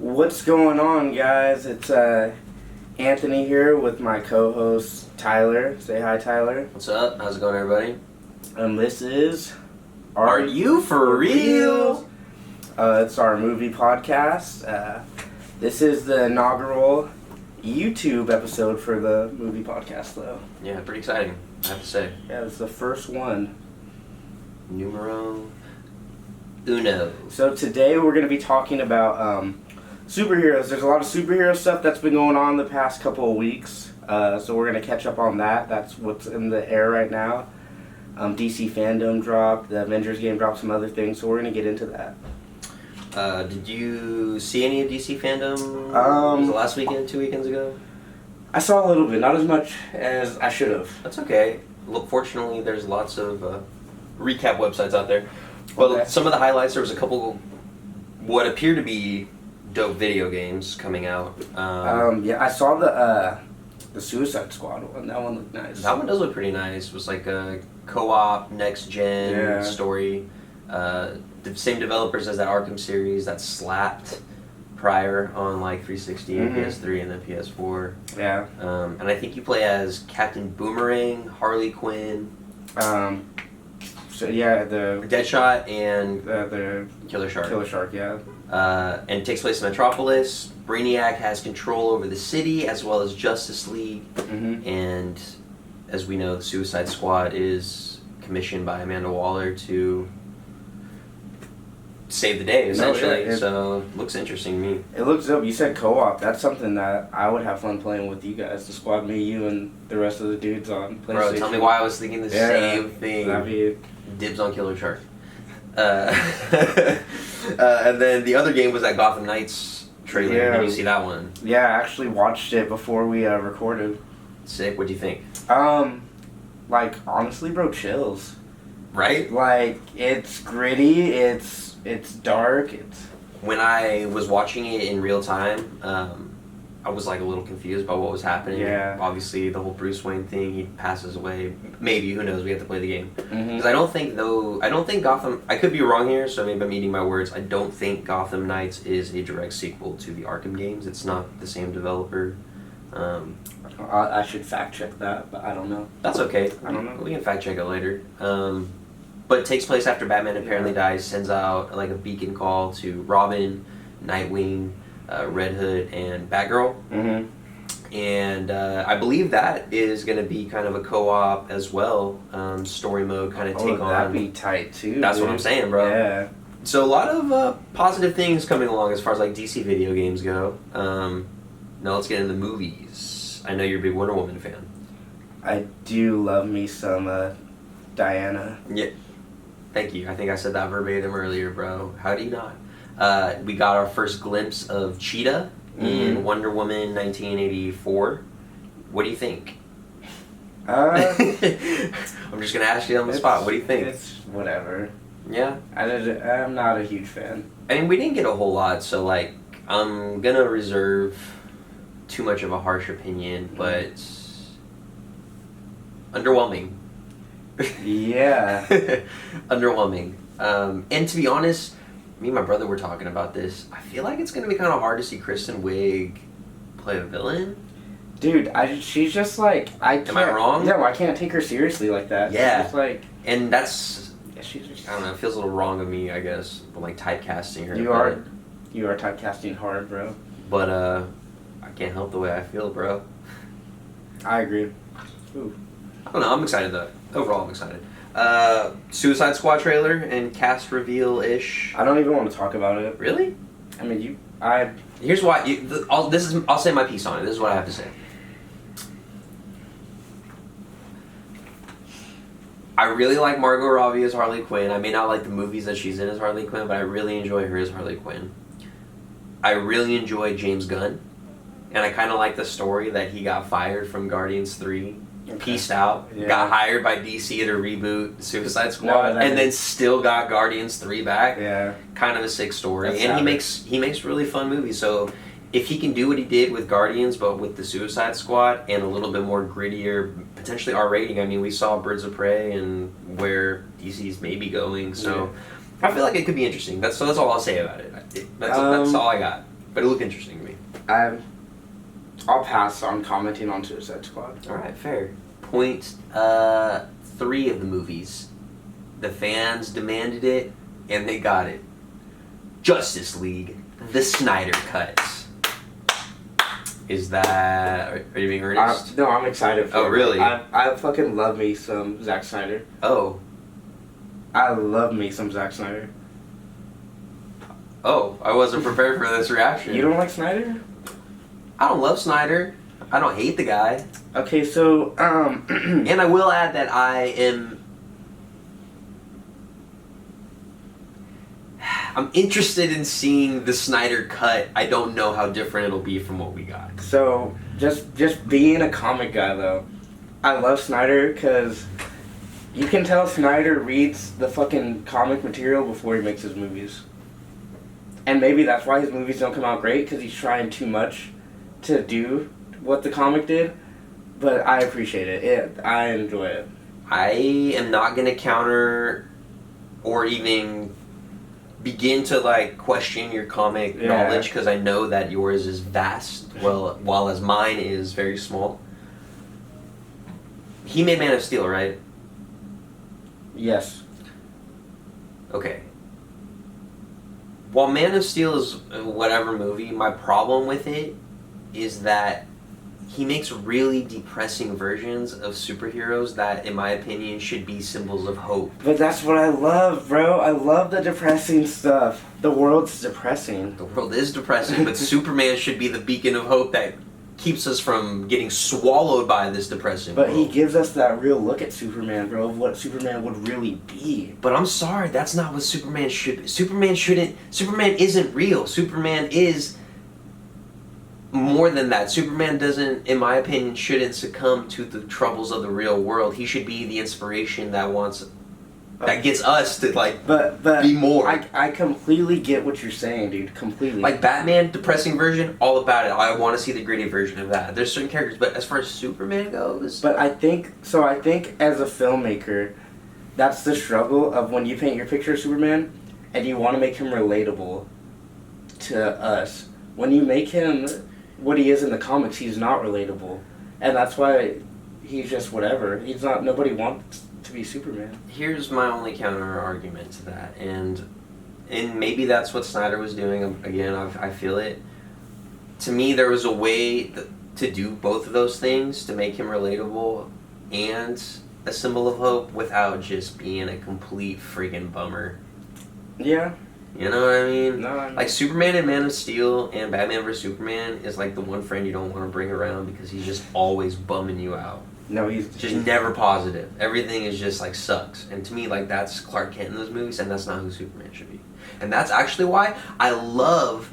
What's going on, guys? It's Anthony here with my co-host Tyler. Say hi, Tyler. What's up? How's it going, everybody? And this is Are You For Real? It's our movie podcast. This is the inaugural YouTube episode for the movie podcast, though. Yeah, pretty exciting, I have to say. Yeah, it's the first one. Numero uno. So today we're going to be talking about superheroes. There's a lot of superhero stuff that's been going on the past couple of weeks. So we're going to catch up on that. That's what's in the air right now. DC FanDome dropped. The Avengers game dropped, some other things. So we're going to get into that. Did you see any of DC FanDome? Was it last weekend, 2 weekends ago? I saw a little bit. Not as much as I should have. That's okay. Look, fortunately, there's lots of recap websites out there. But Okay. some of the highlights, there was a couple what appear to be dope video games coming out. Yeah, I saw the Suicide Squad one. That one looked nice. That one does look pretty nice. It was like a co-op, next-gen story. The same developers as that Arkham series that slapped prior on like 360 and PS3 and then PS4. Yeah. And I think you play as Captain Boomerang, Harley Quinn. So yeah, the Deadshot and the Killer Shark. Killer Shark, yeah. And it takes place in Metropolis. Brainiac has control over the city as well as Justice League. And as we know, the Suicide Squad is commissioned by Amanda Waller to save the day, essentially. So looks interesting to me. It looks dope. You said co-op. That's something that I would have fun playing with you guys. The squad, me, you, and the rest of the dudes on PlayStation. Bro, tell me why I was thinking the same thing. That'd be... Dibs on Killer Shark. And then the other game was that Gotham Knights trailer. Yeah. Did you see that one? Yeah, I actually watched it before we recorded. Sick. What'd you think? Like, honestly, bro, chills. Right? Like, it's gritty, it's dark, it's... When I was watching it in real time, I was like a little confused about what was happening. Yeah. Obviously, the whole Bruce Wayne thing, he passes away. Maybe, who knows, we have to play the game. Mm-hmm. Because I don't think Gotham, I could be wrong here, so maybe I'm eating my words. I don't think Gotham Knights is a direct sequel to the Arkham games. It's not the same developer. I should fact check that, but I don't know. That's okay. I don't know. We can fact check it later. But it takes place after Batman apparently dies, sends out like a beacon call to Robin, Nightwing, Red Hood, and Batgirl. And I believe that is going to be kind of a co-op as well, story mode kind of take on. That'd be tight too. That's dude. what I'm saying, bro. Yeah. So a lot of positive things coming along as far as like DC video games go. Now let's get into the movies. I know you're a big Wonder Woman fan. I do love me some Diana. Yeah. Thank you. I think I said that verbatim earlier, bro. How do you not? We got our first glimpse of Cheetah in Wonder Woman 1984. What do you think? I'm just going to ask you on the spot. What do you think? It's whatever. Yeah? I'm not a huge fan. I mean, we didn't get a whole lot, so, like, I'm going to reserve too much of a harsh opinion, but underwhelming. Yeah. Underwhelming. And to be honest, me and my brother were talking about this. I feel like it's going to be kind of hard to see Kristen Wiig play a villain. Dude, she's just like... Am I wrong? No, I can't take her seriously like that. Yeah. She's just like... And that's... Yeah, she's just... I don't know, it feels a little wrong of me, I guess, but like typecasting her. You are typecasting hard, bro. But, I can't help the way I feel, bro. I agree. Ooh. I don't know, I'm excited though. Overall, I'm excited. Suicide Squad trailer and cast reveal-ish. I don't even want to talk about it. Really? I mean, Here's why. I'll say my piece on it. This is what I have to say. I really like Margot Robbie as Harley Quinn. I may not like the movies that she's in as Harley Quinn, but I really enjoy her as Harley Quinn. I really enjoy James Gunn, and I kind of like the story that he got fired from Guardians 3. Pieced out, got hired by DC to reboot Suicide Squad, and then still got Guardians 3 back. Yeah, kind of a sick story. That's and savage. he makes really fun movies. So if he can do what he did with Guardians, but with the Suicide Squad and a little bit more grittier, potentially R rating. I mean, we saw Birds of Prey and where DC's maybe going. So I feel like it could be interesting. That's all I'll say about it. That's all I got. But it looked interesting to me. I'll pass on commenting on Suicide Squad. Alright, fair. Point 3 of the movies. The fans demanded it, and they got it. Justice League, the Snyder Cut. Is that... Are you being earnest? No, I'm excited for it. Oh, really? I fucking love me some Zack Snyder. Oh. I love me some Zack Snyder. Oh, I wasn't prepared for this reaction. You don't like Snyder? I don't love Snyder. I don't hate the guy. Okay, so, And I will add that I'm interested in seeing the Snyder Cut. I don't know how different it'll be from what we got. So, just being a comic guy, though, I love Snyder because you can tell Snyder reads the fucking comic material before he makes his movies. And maybe that's why his movies don't come out great, because he's trying too much to do what the comic did. But I appreciate it. I enjoy it. I am not going to counter or even begin to like question your comic knowledge, because I know that yours is vast, while as mine is very small. He made Man of Steel, right? Yes. Okay. While Man of Steel is whatever movie, my problem with it is that he makes really depressing versions of superheroes that, in my opinion, should be symbols of hope. But that's what I love, bro. I love the depressing stuff. The world's depressing. The world is depressing, but Superman should be the beacon of hope that keeps us from getting swallowed by this depressing But world. he gives us that real look at Superman, bro, of what Superman would really be. But I'm sorry, that's not what Superman should be. Superman isn't real. Superman is more than that. Superman doesn't, in my opinion, shouldn't succumb to the troubles of the real world. He should be the inspiration that gets us to but be more. I completely get what you're saying, dude. Completely. Like Batman, depressing version, all about it. I want to see the gritty version of that. There's certain characters, but as far as Superman goes, But I think as a filmmaker, that's the struggle of when you paint your picture of Superman and you want to make him relatable to us. When you make him what he is in the comics, he's not relatable. And that's why he's just whatever. Nobody wants to be Superman. here's my only counter argument to that, and maybe that's what Snyder was doing. Again, I feel it. To me, there was a way to do both of those things, to make him relatable and a symbol of hope without just being a complete freaking bummer. Yeah. You know what I mean? No, Like Superman and Man of Steel and Batman vs Superman is like the one friend you don't want to bring around because he's just always bumming you out. No, he's Just never positive. Everything is just like sucks. And to me, like that's Clark Kent in those movies, and that's not who Superman should be. And that's actually why I don't love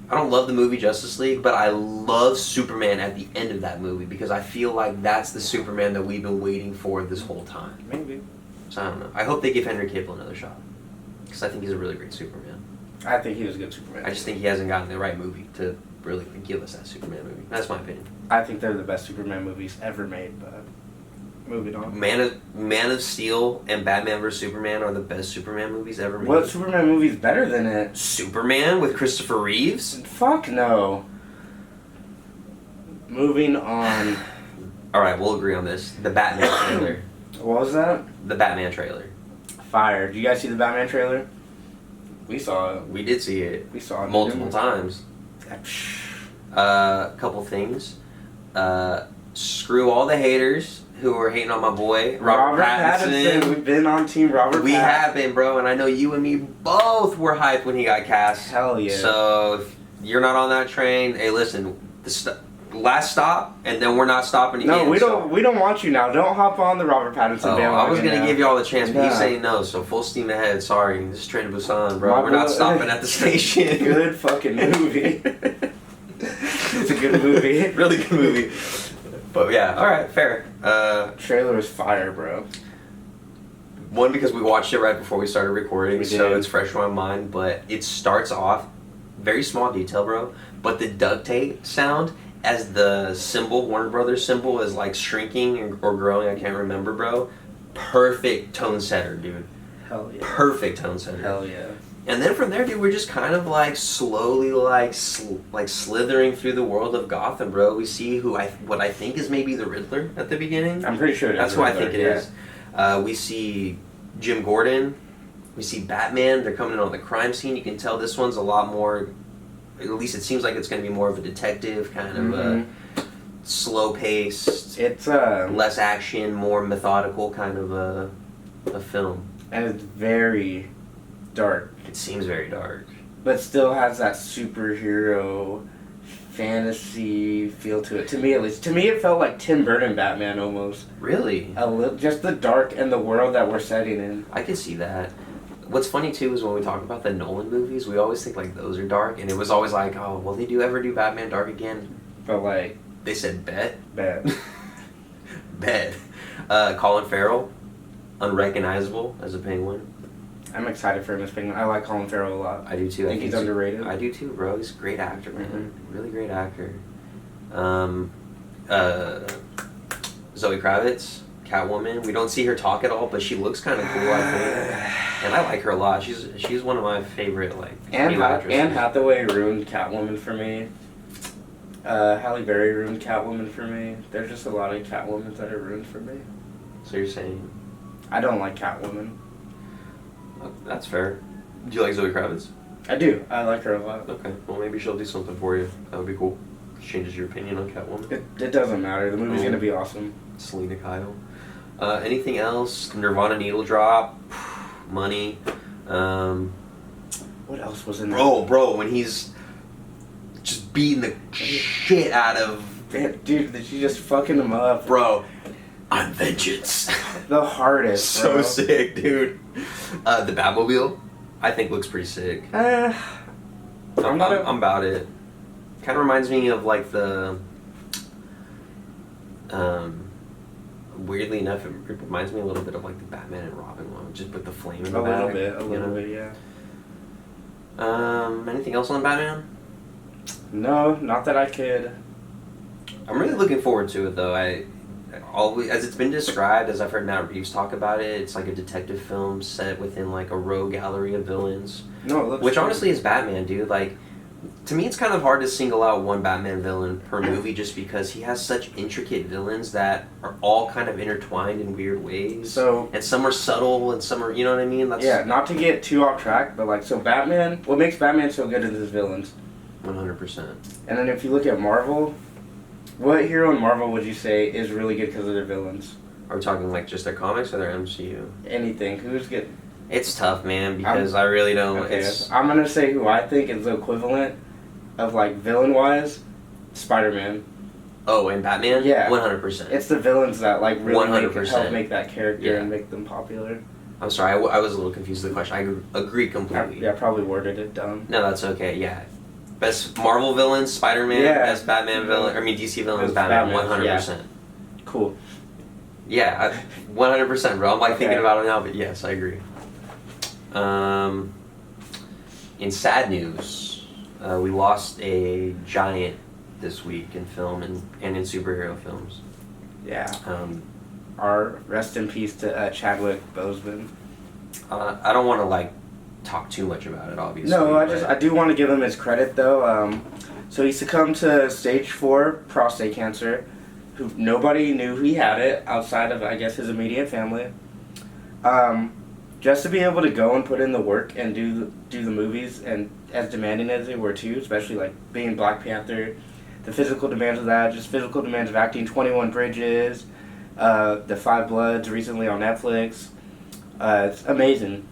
the movie Justice League, but I love Superman at the end of that movie because I feel like that's the Superman that we've been waiting for this whole time. maybe. So I don't know. I hope they give Henry Cavill another shot because I think he's a really great Superman. I think he was a good Superman. I just think he hasn't gotten the right movie to really give us that Superman movie. That's my opinion. I think they're the best Superman movies ever made, but moving on. Man of Steel and Batman vs Superman are the best Superman movies ever made. What Superman movie's better than it? Superman with Christopher Reeves? Fuck no. Moving on. Alright, we'll agree on this. The Batman trailer. What was that? The Batman trailer. Fire. Did you guys see the Batman trailer? We saw it. We did see it. We saw it Multiple times. Couple things. Screw all the haters who are hating on my boy, Robert Pattinson. We've been on Team Robert We Pattinson. have been, bro, and I know you and me both were hyped when he got cast. Hell yeah. So if you're not on that train, hey, listen, last stop, and then we're not stopping again. No, we don't want you now. Don't hop on the Robert Pattinson bandwagon. I was gonna now. give you all the chance, but he's Nah. saying no. So full steam ahead. Sorry, this is Train to Busan, bro. My We're not boy- stopping at the station. Good fucking movie. It's a good movie. Really good movie. But yeah, all right, fair. Trailer was fire, bro. One, because we watched it right before we started recording, We so did. it's fresh in my mind. But it starts off very small detail, bro. But the duct tape sound as the symbol, Warner Brothers symbol, is like shrinking or growing. I can't remember, bro. Perfect tone setter, dude. Hell yeah. Perfect tone setter. Hell yeah. And then from there, dude, we're just kind of like slowly like slithering through the world of Gotham, bro. We see what I think is maybe the Riddler at the beginning. I'm pretty sure it is. That's who I think it is. We see Jim Gordon. We see Batman. They're coming in on the crime scene. You can tell this one's a lot more. At least it seems like it's going to be more of a detective kind of a slow paced. It's less action, more methodical kind of a film. And it's very dark. It seems very dark. But still has that superhero fantasy feel to it. To me, at least. To me, it felt like Tim Burton Batman almost. Really? Just the dark and the world that we're setting in. I could see that. What's funny too is when we talk about the Nolan movies, we always think like those are dark, and it was always like, oh, will they ever do Batman dark again? But like, they said bet. Bet. Bet. Colin Farrell, unrecognizable as a Penguin. I'm excited for him as Penguin. I like Colin Farrell a lot. I do too. I think he's underrated. I do too, bro. He's a great actor, man. Really great actor. Zoe Kravitz, Catwoman. We don't see her talk at all, but she looks kind of cool, I think. And I like her a lot. She's one of my favorite actresses. Anne Hathaway ruined Catwoman for me. Halle Berry ruined Catwoman for me. There's just a lot of Catwomans that are ruined for me. So you're saying? I don't like Catwoman. Oh, that's fair. Do you like Zoe Kravitz? I do. I like her a lot. Okay. Well, maybe she'll do something for you. That would be cool. Changes your opinion on Catwoman. It doesn't matter. The movie's gonna be awesome. Selena Kyle. Anything else? Nirvana Needle Drop. Money. What else was in there? Bro, when he's just beating the shit out of... Dude, did she just fucking him up? Bro, I'm vengeance. The hardest, So bro. sick, dude. The Batmobile, I think looks pretty sick. I'm about it. Kind of reminds me of like the... weirdly enough, it reminds me a little bit of like the Batman and Robin one, just with the flame in the back. A little bit, yeah. Anything else on Batman? No, not that I could. I'm really looking forward to it though. As it's been described, as I've heard Matt Reeves talk about it, it's like a detective film set within like a rogue gallery of villains. No, it looks which cool. honestly is Batman, dude. Like, to me, it's kind of hard to single out one Batman villain per movie just because he has such intricate villains that are all kind of intertwined in weird ways. And some are subtle and some are, you know what I mean? Yeah, not to get too off track, but like, so Batman, what makes Batman so good is his villains. 100%. And then if you look at Marvel, what hero in Marvel would you say is really good because of their villains? Are we talking like just their comics or their MCU? Anything. Who's good? It's tough, man, because I really don't... Okay, I'm going to say who I think is the equivalent of, like, villain-wise, Spider-Man. Oh, and Batman? Yeah. 100%. It's the villains that, like, really help make that character Yeah. and make them popular. I'm sorry, I was a little confused with the question. I agree completely. I probably worded it dumb. No, that's okay, yeah. Best Marvel villain, Spider-Man. Yeah. Best Batman villain, DC villain is Batman, 100%. Yeah. Cool. Yeah, 100%, bro. I'm like thinking about it now, but yes, I agree. In sad news, we lost a giant this week in film and in superhero films. Yeah. Our rest in peace to Chadwick Boseman. I don't want to like talk too much about it, obviously. No, I do want to give him his credit though. So he succumbed to stage 4 prostate cancer. Nobody knew he had it outside of, I guess, his immediate family. Just to be able to go and put in the work and do the movies, and as demanding as they were too, especially like being Black Panther, the physical demands of that, just physical demands of acting, 21 Bridges, The Five Bloods recently on Netflix. It's amazing.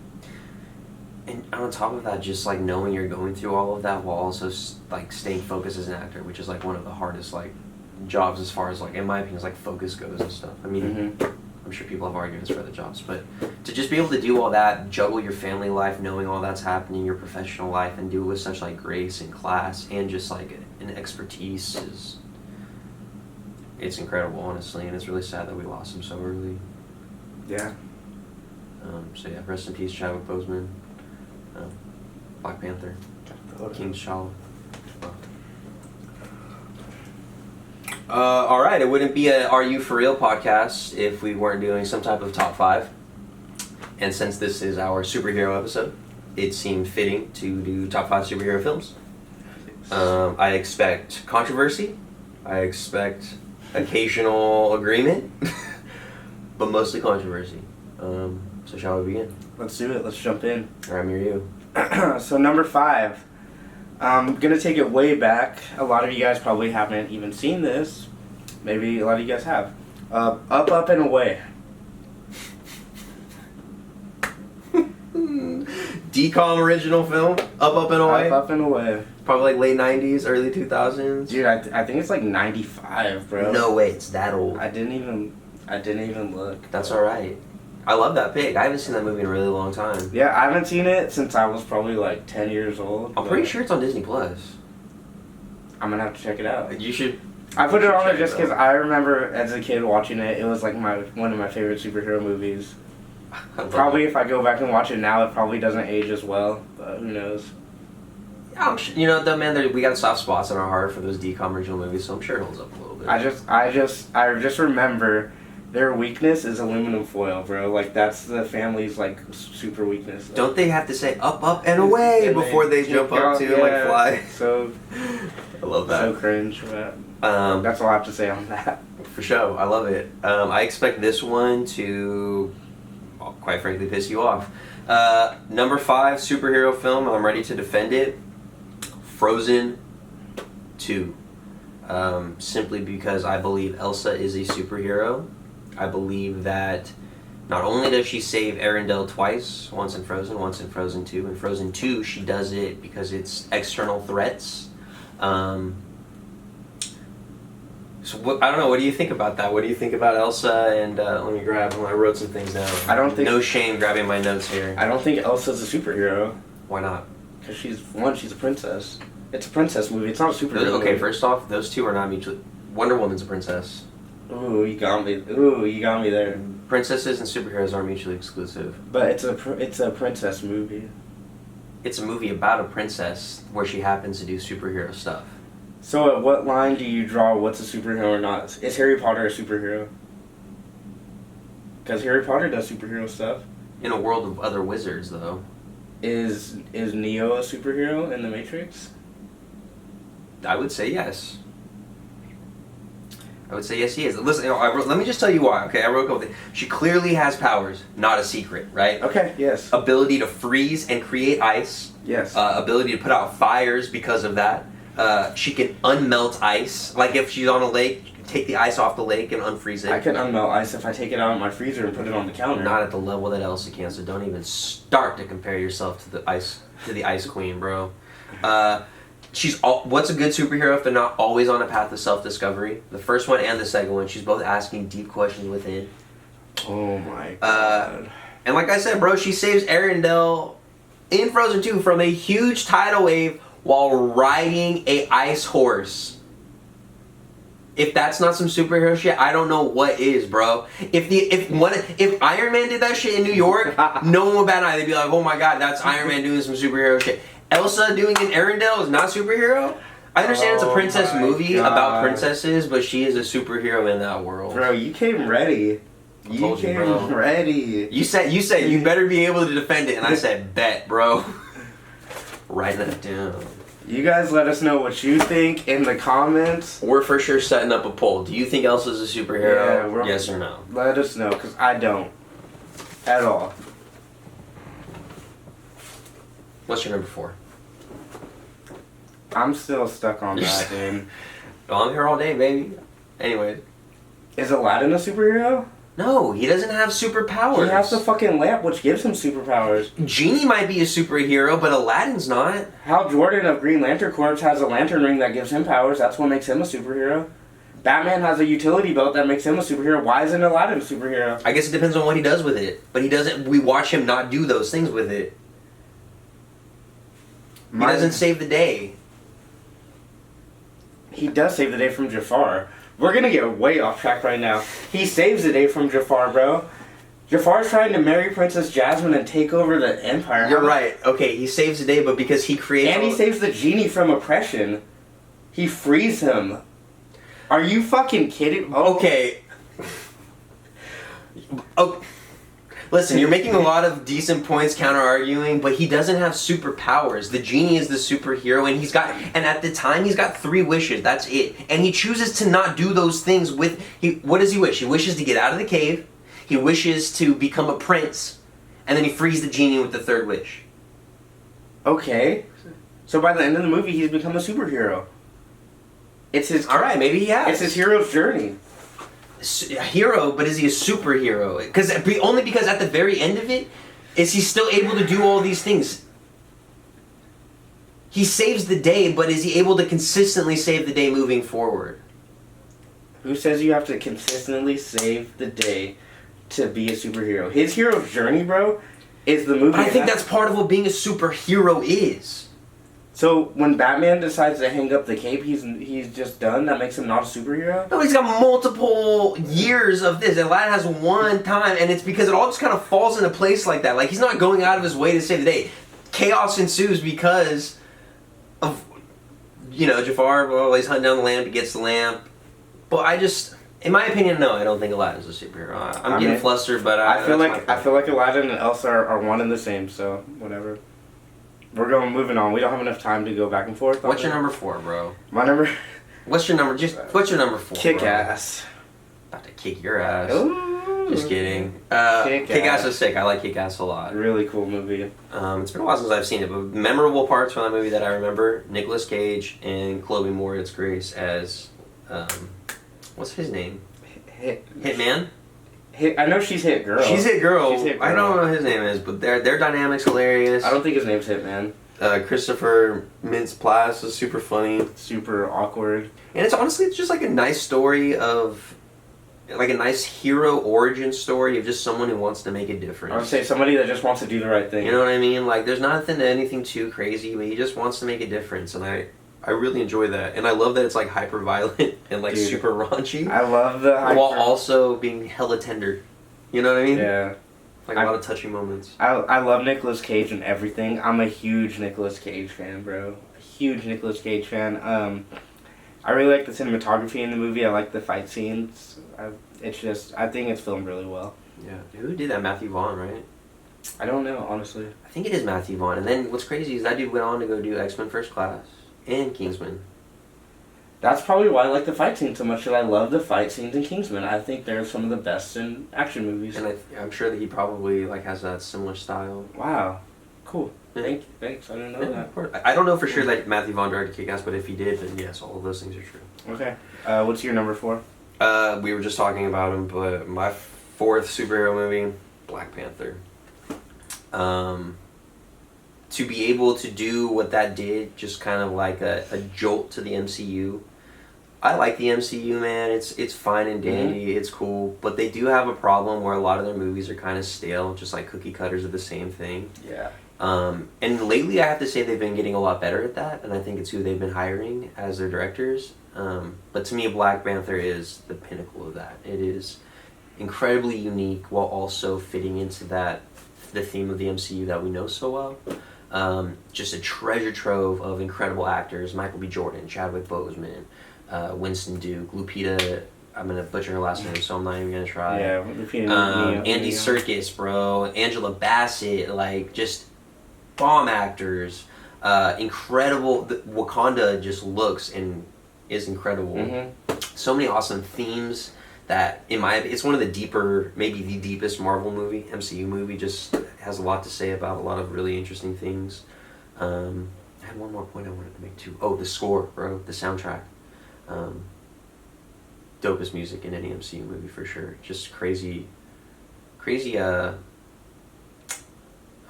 And on top of that, just like knowing you're going through all of that while also like staying focused as an actor, which is like one of the hardest like jobs as far as like, in my opinion, like focus goes and stuff. I mean, I'm sure people have arguments for other jobs, but to just be able to do all that, juggle your family life, knowing all that's happening, your professional life, and do it with such like grace and class and just like an expertise it's incredible, honestly, and it's really sad that we lost him so early. Yeah. So yeah, rest in peace, Chadwick Boseman, Black Panther, King T'Challa. All right, it wouldn't be a Are You For Real podcast if we weren't doing some type of top 5. And since this is our superhero episode, it seemed fitting to do top 5 superhero films. I expect controversy. I expect occasional agreement, but mostly controversy. So shall we begin? Let's do it. Let's jump in. All right, I'm you. So number 5. I'm going to take it way back. A lot of you guys probably haven't even seen this. Maybe a lot of you guys have. Up, Up, and Away. DCOM original film, Up, and Away. Up, and Away. Probably like late 90s, early 2000s. Dude, I think it's like 95, bro. No way, it's that old. I didn't even look. That's alright. I love that pick. I haven't seen that movie in a really long time. Yeah, I haven't seen it since I was probably like 10 years old. I'm pretty sure it's on Disney Plus. I'm gonna have to check it out. You should. I put it on there just because I remember as a kid watching it. It was like one of my favorite superhero movies. Probably if I go back and watch it now, it probably doesn't age as well. But who knows? You know, though, man, we got soft spots in our heart for those DCOM original movies, so I'm sure it holds up a little bit. I just remember their weakness is aluminum foil, bro. Like that's the family's like super weakness. Don't they have to say up, and away and before they jump up to like fly? So I love that. So cringe. But that's all I have to say on that. For sure, I love it. I expect this one to, quite frankly, piss you off. Number 5 superhero film. I'm ready to defend it. Frozen 2. Simply because I believe Elsa is a superhero. I believe that not only does she save Arendelle twice, once in Frozen, once in Frozen 2. In Frozen 2, she does it because it's external threats. So I don't know. What do you think about that? What do you think about Elsa? And let me grab. I wrote some things down. I don't think. No shame grabbing my notes here. I don't think Elsa's a superhero. Why not? Because she's a princess. It's a princess movie. It's not a superhero. Okay, movie. first off, those two are not mutually. Wonder Woman's a princess. Ooh, you got me. Ooh, you got me there. Princesses and superheroes aren't mutually exclusive. But it's a princess movie. It's a movie about a princess where she happens to do superhero stuff. So at what line do you draw what's a superhero or not? Is Harry Potter a superhero? Because Harry Potter does superhero stuff. In a world of other wizards, though. Is Neo a superhero in The Matrix? I would say yes. I would say yes, he is. Listen, let me just tell you why, okay? I wrote a couple things. She clearly has powers, not a secret, right? Okay, yes. Ability to freeze and create ice. Yes. Ability to put out fires because of that. She can unmelt ice. Like if she's on a lake, you can take the ice off the lake and unfreeze it. I can unmelt ice if I take it out of my freezer and put it on the counter. Not at the level that Elsa can, so don't even start to compare yourself to the ice queen, bro. What's a good superhero if they're not always on a path of self-discovery? The first one and the second one, she's both asking deep questions within. Oh my god. And like I said, bro, she saves Arendelle in Frozen 2 from a huge tidal wave while riding a ice horse. If that's not some superhero shit, I don't know what is, bro. If Iron Man did that shit in New York, no one would bat an eye. They'd be like, oh my god, that's Iron Man doing some superhero shit. Elsa doing an Arendelle is not superhero? I understand it's a princess movie about princesses, but she is a superhero in that world. Bro, you came ready. You came ready. You said you better be able to defend it, and I said bet, bro. Write that down. You guys let us know what you think in the comments. We're for sure setting up a poll. Do you think Elsa's a superhero? Yeah, yes or no? Let us know, because I don't. At all. What's your number 4? I'm still stuck on that, dude. Well, I'm here all day, baby. Anyway. Is Aladdin a superhero? No, he doesn't have superpowers. He has the fucking lamp, which gives him superpowers. Genie might be a superhero, but Aladdin's not. Hal Jordan of Green Lantern Corps has a lantern ring that gives him powers. That's what makes him a superhero. Batman has a utility belt that makes him a superhero. Why isn't Aladdin a superhero? I guess it depends on what he does with it. But he doesn't. We watch him not do those things with it. He doesn't save the day. He does save the day from Jafar. We're gonna get way off track right now. He saves the day from Jafar, bro. Jafar's trying to marry Princess Jasmine and take over the empire. You're right. Okay, he saves the day, but because he creates... And he saves the genie from oppression. He frees him. Are you fucking kidding? Okay. Oh. Listen, you're making a lot of decent points counter-arguing, but he doesn't have superpowers. The genie is the superhero, and at the time, he's got 3 wishes. That's it. And he chooses to not do those things with... What does he wish? He wishes to get out of the cave. He wishes to become a prince. And then he frees the genie with the 3rd wish. Okay. So by the end of the movie, he's become a superhero. It's his... Alright, maybe he has. It's his hero's journey. A hero, but is he a superhero? Only because at the very end of it, is he still able to do all these things? He saves the day, but is he able to consistently save the day moving forward? Who says you have to consistently save the day to be a superhero? His hero's journey, bro, is the movie. But I think that's part of what being a superhero is. So when Batman decides to hang up the cape, he's just done? That makes him not a superhero? No, he's got multiple years of this. Aladdin has one time, and it's because it all just kind of falls into place like that. Like, he's not going out of his way to save the day. Chaos ensues because of, Jafar, well, he's hunting down the lamp, he gets the lamp. But in my opinion, no, I don't think Aladdin's a superhero. I'm getting flustered, but I feel like Aladdin and Elsa are one and the same, so whatever. We're moving on. We don't have enough time to go back and forth. What's your number 4, bro? My number... What's your number 4, Kick-Ass. About to kick your ass. Ooh. Just kidding. Kick-Ass is sick. I like Kick-Ass a lot. Really cool movie. It's been a while since I've seen it, but memorable parts from that movie that I remember, Nicolas Cage and Chloe Moretz Grace as... what's his name? Hitman? I know she's Hit Girl. She's Hit Girl. I don't know what his name is, but their dynamic's hilarious. I don't think his name's Hitman. Christopher Mintz-Plasse is super funny. Super awkward. And it's just like a nice story of... Like a nice hero origin story of just someone who wants to make a difference. I would say somebody that just wants to do the right thing. You know what I mean? Like, there's anything too crazy, but he just wants to make a difference, and I really enjoy that. And I love that it's like hyper violent and like super raunchy. I love the while also being hella tender. You know what I mean? Yeah. Like a lot of touching moments. I love Nicolas Cage and everything. I'm a huge Nicolas Cage fan, bro. A huge Nicolas Cage fan. I really like the cinematography in the movie. I like the fight scenes. I think it's filmed really well. Yeah. Who did that? Matthew Vaughn, right? I don't know, honestly. I think it is Matthew Vaughn. And then what's crazy is that dude went on to go do X-Men First Class and Kingsman. That's probably why I like the fight scenes so much, because I love the fight scenes in Kingsman. I think they're some of the best in action movies. And I'm sure that he probably has that similar style. Wow. Cool. Yeah. Thanks. I didn't know that. Of course. I don't know for sure that Matthew Vaughn directed Kick-Ass, but if he did, then yes, all of those things are true. Okay. What's your number 4? We were just talking about him, but my 4th superhero movie, Black Panther. To be able to do what that did, just kind of like a jolt to the MCU. I like the MCU, man. It's fine and dandy. It's cool. But they do have a problem where a lot of their movies are kind of stale, just like cookie cutters of the same thing. Yeah. And lately I have to say they've been getting a lot better at that, and I think it's who they've been hiring as their directors. But to me, Black Panther is the pinnacle of that. It is incredibly unique while also fitting into the theme of the MCU that we know so well. Just a treasure trove of incredible actors: Michael B. Jordan, Chadwick Boseman, Winston Duke, Lupita. I'm gonna butcher her last name, so I'm not even gonna try. Yeah, Lupita. Andy Serkis, bro, Angela Bassett, like just bomb actors. Incredible. Wakanda just looks and is incredible. Mm-hmm. So many awesome themes. That it's one of the deeper, maybe the deepest Marvel movie, MCU movie. Just has a lot to say about a lot of really interesting things. I had one more point I wanted to make too. Oh, the score, bro, the soundtrack. Dopest music in any MCU movie for sure. Just crazy. I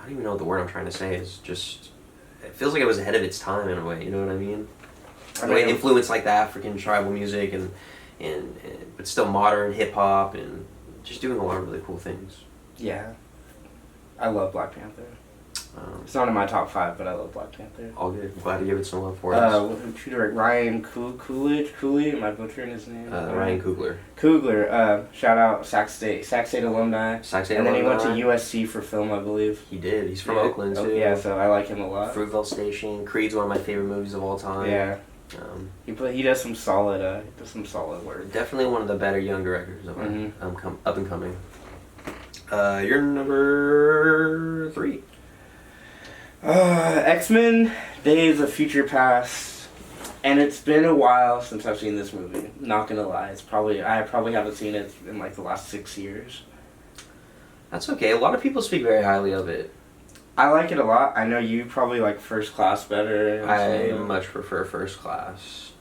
don't even know what the word I'm trying to say is. Just it feels like it was ahead of its time in a way. You know what I mean? The way it influenced like the African tribal music and but still modern hip hop and just doing a lot of really cool things. Yeah, I love Black Panther. It's not in my top 5, but I love Black Panther. All good. I'm glad to give it some love for it. Ryan Coolidge. Am I butchering his name? Ryan Coogler. Coogler. Shout out Sac State alumni. And then he went to USC for film, I believe. He did. He's from Oakland too. Yeah, so I like him a lot. Fruitvale Station. Creed's one of my favorite movies of all time. Yeah. He does some solid work. Definitely one of the better young directors of up and coming. You're number 3. X-Men Days of Future Past, and it's been a while since I've seen this movie. Not gonna lie, I probably haven't seen it in like the last 6 years. That's okay. A lot of people speak very highly of it. I like it a lot. I know you probably like First Class better. I much prefer First Class.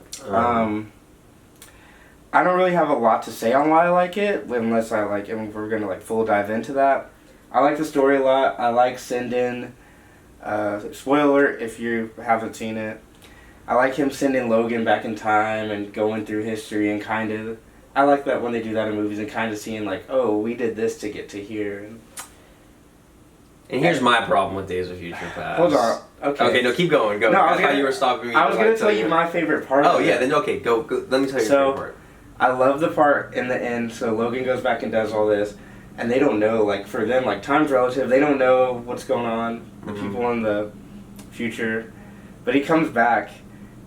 I don't really have a lot to say on why I like it, unless I like, and we're gonna like full dive into that. I like the story a lot. I like sending. Spoiler if you haven't seen it. I like him sending Logan back in time and going through history and kind of. I like that when they do that in movies and kind of seeing like, oh, we did this to get to here. And here's my problem with Days of Future Past. Hold on. Okay. Okay, no, keep going. Go. No, I thought you were stopping me. I was going to tell you my favorite part. Oh, yeah, then okay, go. Let me tell you your favorite part. I love the part in the end, so Logan goes back and does all this, and they don't know, like, for them, like, time's relative, they don't know what's going on, the people in the future, but he comes back,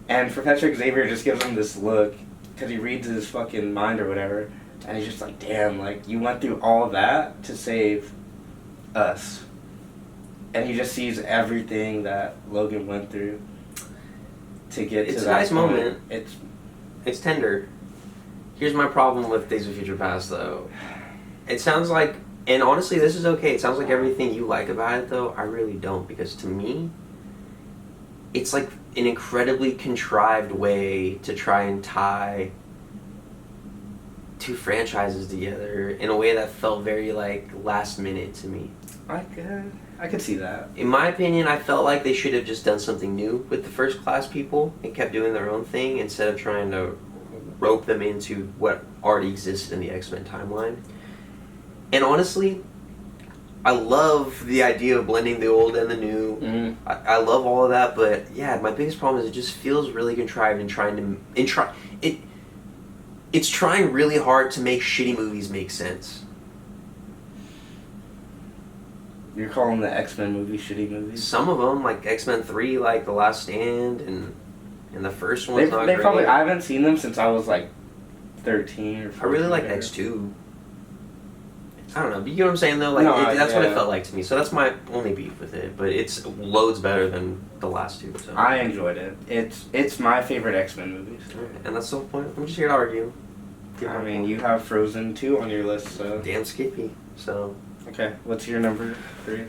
and Professor Xavier just gives him this look, because he reads his fucking mind or whatever, and he's just like, damn, like, you went through all that to save us. And he just sees everything that Logan went through to get to that. It's a nice moment. It's tender. Here's my problem with Days of Future Past, though. It sounds like, and honestly, this is okay. It sounds like everything you like about it, though. I really don't, because to me, it's like an incredibly contrived way to try and tie 2 franchises together in a way that felt very like last minute to me. I could see that. In my opinion, I felt like they should have just done something new with the First Class people and kept doing their own thing instead of trying to rope them into what already existed in the X-Men timeline. And honestly, I love the idea of blending the old and the new. Mm-hmm. I love all of that, but yeah, my biggest problem is it just feels really contrived and it's trying really hard to make shitty movies make sense. You're calling the X-Men movies shitty movies? Some of them, like X-Men 3, like The Last Stand, and the first one's not great. I haven't seen them since I was like 13 or 14. I really like X2. I don't know, but you know what I'm saying though? Like that's what it felt like to me. So that's my only beef with it. But it's loads better than the last 2. So. I enjoyed it. It's my favorite X-Men movies. Right. And that's the whole point. I'm just here to argue. I mean, you have Frozen 2 on your list, so... Damn Skippy, so... Okay, what's your number 3?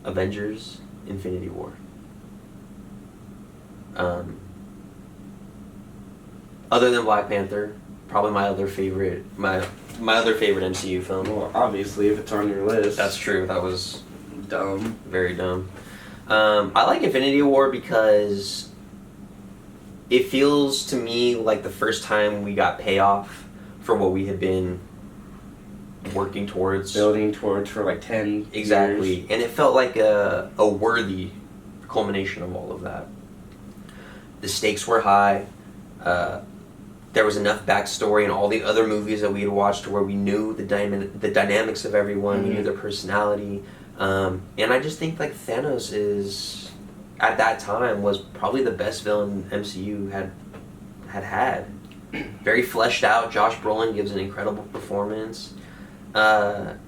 Avengers Infinity War. Other than Black Panther, probably my other favorite MCU film. Well, obviously, if it's on your list. That's true. That was dumb. Very dumb. I like Infinity War because it feels to me like the first time we got payoff for what we had been working towards. Building towards for like 10 Exactly. years. And it felt like a worthy culmination of all of that. The stakes were high. There was enough backstory in all the other movies that we had watched where we knew the dynamics of everyone, we knew their personality. And I just think like Thanos is, at that time, was probably the best villain MCU had. Very fleshed out. Josh Brolin gives an incredible performance. And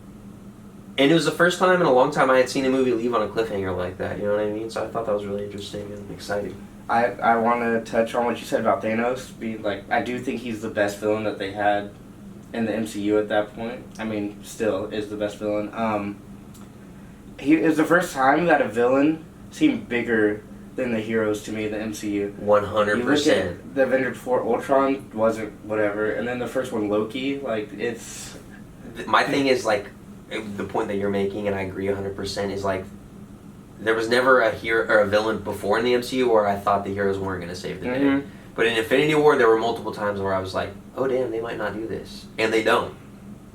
it was the first time in a long time I had seen a movie leave on a cliffhanger like that, you know what I mean? So I thought that was really interesting and exciting. I want to touch on what you said about Thanos. I do think he's the best villain that they had in the MCU at that point. I mean, still is the best villain. It was the first time that a villain seemed bigger than the heroes to me in the MCU. 100%. You look at the Avengers 4, Ultron wasn't whatever, and then the first one, Loki, like, it's... My thing is, like, the point that you're making, and I agree 100%, is, like, there was never a hero or a villain before in the MCU where I thought the heroes weren't going to save the day. But in Infinity War, there were multiple times where I was like, oh, damn, they might not do this. And they don't.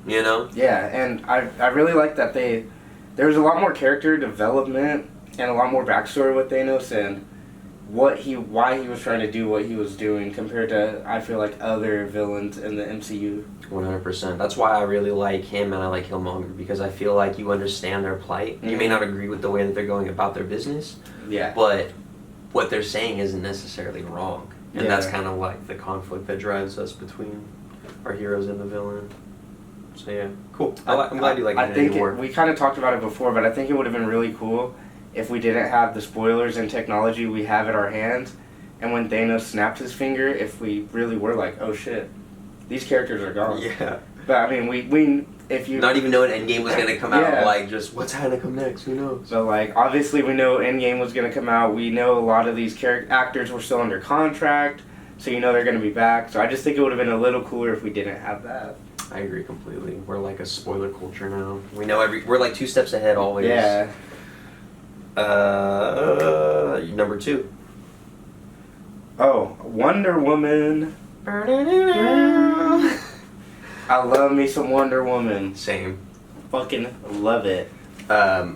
You know? Yeah, and I really like that there was a lot more character development and a lot more backstory with Thanos and why he was trying to do what he was doing compared to, I feel like, other villains in the MCU. 100%. That's why I really like him and I like Killmonger, because I feel like you understand their plight. You may not agree with the way that they're going about their business, but what they're saying isn't necessarily wrong. And that's kind of like the conflict that drives us between our heroes and the villain. So yeah, cool. I'm glad you like Infinity War. We kind of talked about it before, but I think it would have been really cool if we didn't have the spoilers and technology we have at our hands, and when Thanos snapped his finger, if we really were like, oh shit, these characters are gone. Yeah. But I mean, we if you not even knowing Endgame was gonna come out, like just what's gonna come next? Who knows? So like obviously we know Endgame was gonna come out. We know a lot of these actors were still under contract, so you know they're gonna be back. So I just think it would have been a little cooler if we didn't have that. I agree completely. We're like a spoiler culture now. We know we're like 2 steps ahead always. Yeah. Number 2. Oh, Wonder Woman. I love me some Wonder Woman. Same. Fucking love it. I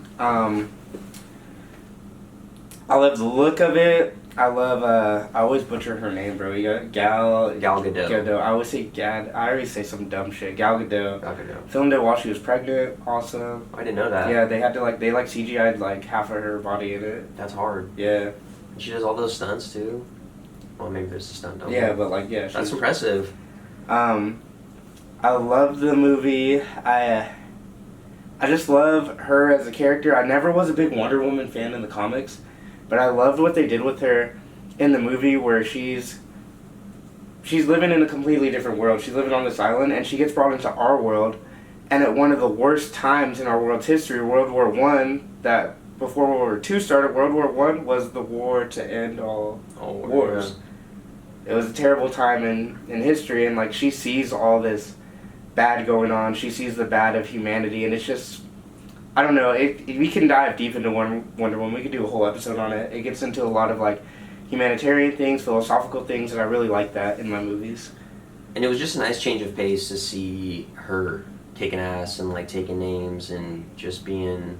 love the look of it. I love, I always butcher her name, bro. You got Gal Gadot. I always say I always say some dumb shit. Gal Gadot. Filmed it while she was pregnant. Awesome. I didn't know that. Yeah, they had to they CGI'd like half of her body in it. That's hard. Yeah. She does all those stunts too. Well, maybe there's a stunt double. Yeah, but like, yeah. That's impressive. I love the movie. I just love her as a character. I never was a big Wonder Woman fan in the comics, but I loved what they did with her in the movie where she's living in a completely different world. She's living on this island, and she gets brought into our world, and at one of the worst times in our world's history, World War One, that before World War II started, World War One was the war to end all wars. Yeah. It was a terrible time in history, and like she sees all this bad going on. She sees the bad of humanity, and it's just, I don't know. We can dive deep into Wonder Woman. We could do a whole episode on it. It gets into a lot of like humanitarian things, philosophical things, and I really like that in my movies. And it was just a nice change of pace to see her kicking ass and like taking names and just being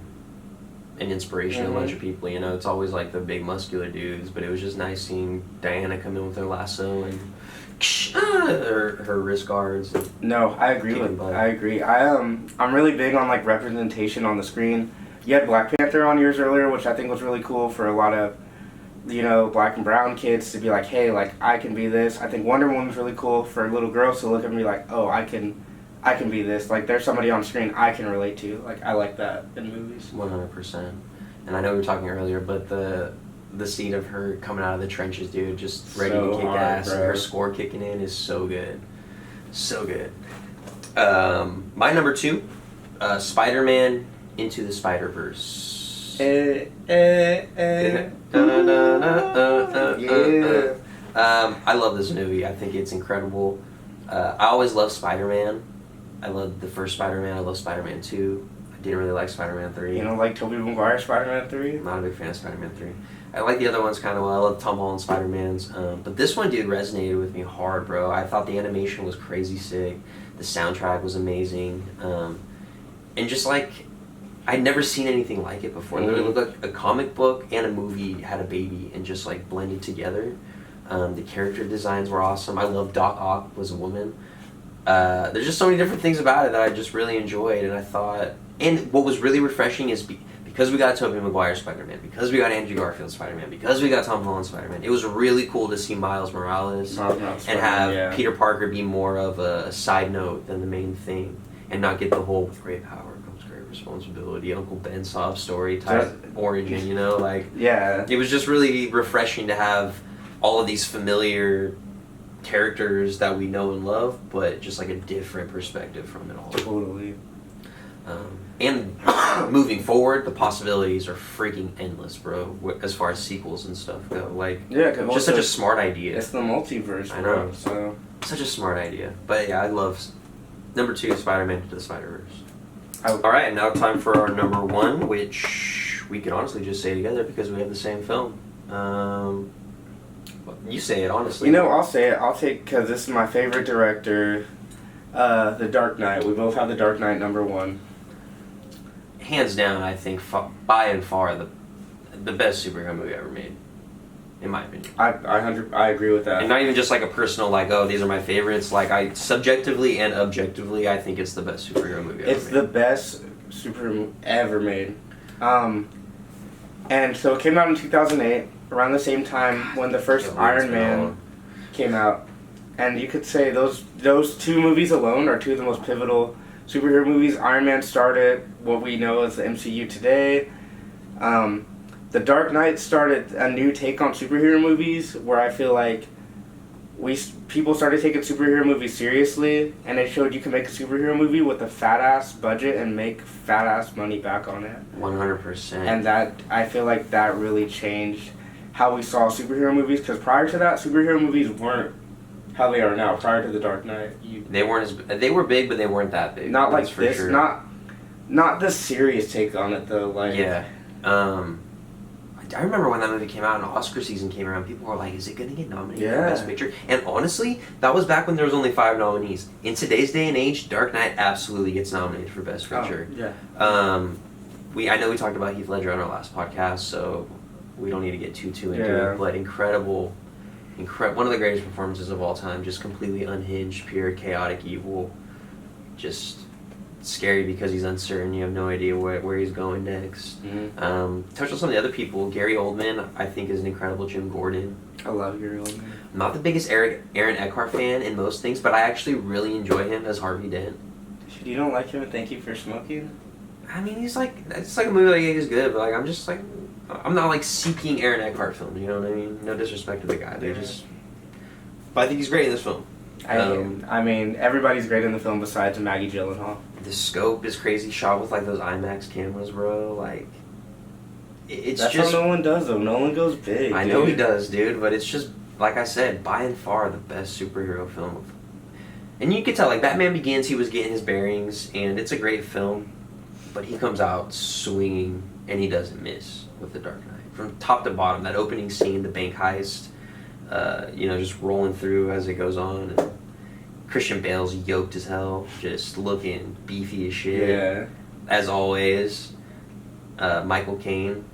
an inspiration to a bunch of people. You know, it's always like the big muscular dudes, but it was just nice seeing Diana come in with her lasso and her wrist guards. No, I agree I agree. I'm really big on like representation on the screen. You had Black Panther on yours earlier, which I think was really cool for a lot of, you know, black and brown kids to be like, hey, like I can be this. I think Wonder Woman's really cool for little girls to look at me like, oh, I can be this. Like there's somebody on screen I can relate to. Like I like that in movies. 100%. And I know we were talking earlier, but the scene of her coming out of the trenches, dude, just ready to kick ass. Bro. Her score kicking in is so good. So good. My number 2, Spider-Man Into the Spider-Verse. Yeah. I love this movie. I think it's incredible. I always loved Spider-Man. I loved the first Spider-Man. I love Spider-Man 2. I didn't really like Spider-Man 3. You don't like Tobey Maguire's Spider-Man 3? I'm not a big fan of Spider-Man 3. I like the other ones kind of well. I love Tom Holland's Spider-Man's. But this one, dude, resonated with me hard, bro. I thought the animation was crazy sick. The soundtrack was amazing. And just like, I'd never seen anything like it before. It looked like a comic book and a movie had a baby and just like blended together. The character designs were awesome. I love Doc Ock was a woman. There's just so many different things about it that I just really enjoyed, and I thought, and what was really refreshing is because we got Tobey Maguire Spider-Man, because we got Andrew Garfield Spider-Man, because we got Tom Holland Spider-Man, it was really cool to see Miles Morales and have Peter Parker be more of a side note than the main thing, and not get the whole with great power comes great responsibility, Uncle Ben sob story type origin, you know, like it was just really refreshing to have all of these familiar characters that we know and love, but just like a different perspective from it all. Totally. And moving forward, the possibilities are freaking endless, bro. As far as sequels and stuff go, like just such a smart idea. It's the multiverse, bro. I know. So such a smart idea. But yeah, I love number 2, Spider-Man Into the Spider-Verse. All right, now time for our number 1, which we can honestly just say together because we have the same film. You say it, honestly. You know, I'll say it. I'll take, because this is my favorite director, The Dark Knight. We both have The Dark Knight number 1. Hands down, I think by and far the best superhero movie ever made, in my opinion. I agree with that. And not even just like a personal, like, oh, these are my favorites. Like, I subjectively and objectively, I think it's the best superhero movie ever made. It's the best superhero ever made. And so it came out in 2008. Around the same time when the first Iron Man came out. And you could say those 2 movies alone are 2 of the most pivotal superhero movies. Iron Man started what we know as the MCU today. The Dark Knight started a new take on superhero movies where I feel like people started taking superhero movies seriously, and it showed you can make a superhero movie with a fat-ass budget and make fat-ass money back on it. 100%. And that, I feel like that really changed how we saw superhero movies, because prior to that, superhero movies weren't how they are now. Prior to the Dark Knight, they were big, but they weren't that big. Not like for this. Sure. Not the serious take on it though. Like yeah. I remember when that movie came out and Oscar season came around, people were like, is it going to get nominated for Best Picture? And honestly, that was back when there was only 5 nominees. In today's day and age, Dark Knight absolutely gets nominated for Best Picture. Oh, yeah. I know we talked about Heath Ledger on our last podcast, so we don't need to get too into it, but incredible, one of the greatest performances of all time, just completely unhinged, pure, chaotic evil, just scary because he's uncertain. You have no idea where he's going next. Mm-hmm. Touch on some of the other people. Gary Oldman, I think, is an incredible Jim Gordon. I love Gary Oldman. I'm not the biggest Aaron Eckhart fan in most things, but I actually really enjoy him as Harvey Dent. You don't like him and Thank You for Smoking? I mean, it's like a movie like he's good, but like I'm not like seeking Aaron Eckhart films. You know what I mean? No disrespect to the guy, but I think he's great in this film. I mean, everybody's great in the film besides Maggie Gyllenhaal. The scope is crazy, shot with like those IMAX cameras, bro. Like, it's That's just. how Nolan does though. Nolan goes big. I know he does, dude, but it's just like I said, by and far the best superhero film. And you can tell, like Batman Begins, he was getting his bearings, and it's a great film, but he comes out swinging, and he doesn't miss with The Dark Knight from top to bottom. That opening scene, the bank heist, just rolling through as it goes on. And Christian Bale's yoked as hell, just looking beefy as shit. Yeah. As always. Michael Caine.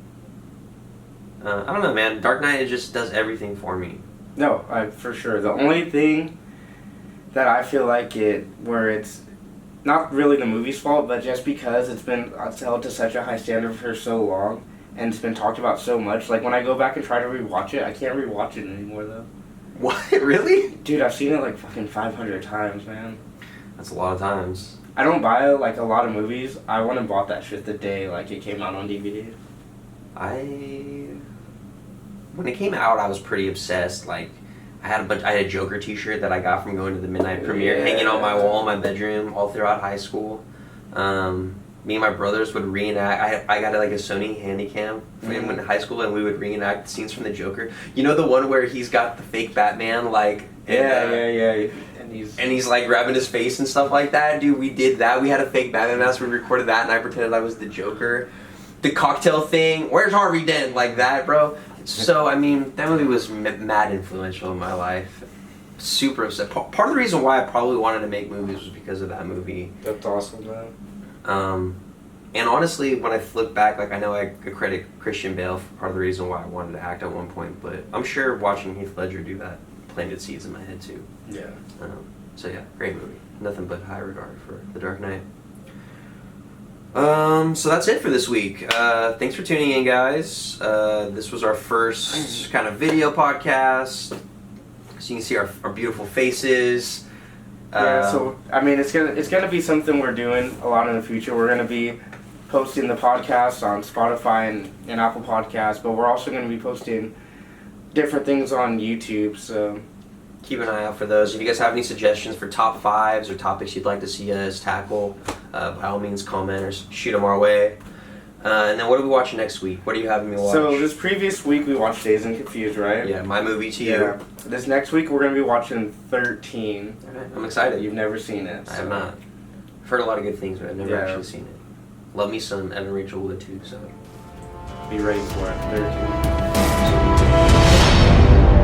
I don't know, man. Dark Knight, it just does everything for me. No, for sure. The only thing that I feel like where it's not really the movie's fault, but just because it's held to such a high standard for so long, and it's been talked about so much. Like when I go back and try to rewatch it, I can't rewatch it anymore though. What? Really? Dude, I've seen it like fucking 500 times, man. That's a lot of times. I don't buy like a lot of movies. I went and bought that shit the day like it came out on DVD. When it came out, I was pretty obsessed. Like, I had a Joker T-shirt that I got from going to the midnight premiere, hanging on my wall in my bedroom all throughout high school. Me and my brothers would reenact. I got like a Sony Handycam in high school, and we would reenact scenes from the Joker. You know the one where he's got the fake Batman, like Yeah. And he's like grabbing his face and stuff like that. Dude, we did that. We had a fake Batman mask. We recorded that, and I pretended I was the Joker. The cocktail thing. Where's Harvey Dent? Like that, bro. So I mean, that movie was mad influential in my life. Super upset. Part of the reason why I probably wanted to make movies was because of that movie. That's awesome, man. And honestly, when I flip back, like I know I credit Christian Bale for part of the reason why I wanted to act at one point, but I'm sure watching Heath Ledger do that planted seeds in my head too. Yeah. So yeah, great movie. Nothing but high regard for The Dark Knight. So that's it for this week. Thanks for tuning in, guys. This was our first kind of video podcast. So you can see our beautiful faces. So I mean, it's gonna be something we're doing a lot in the future. We're gonna be posting the podcast on Spotify and Apple Podcasts, but we're also gonna be posting different things on YouTube. So keep an eye out for those. If you guys have any suggestions for top 5s or topics you'd like to see us tackle, by all means comment or shoot them our way. And then what are we watching next week? What are you having me watch? So this previous week we watched Dazed and Confused, right? Yeah, my movie to you. This next week we're going to be watching 13. Alright, I'm excited. You've never seen it. I have not. I've heard a lot of good things, but I've never actually seen it. Love me some Evan Rachel Wood too, so. Be ready for it. 13.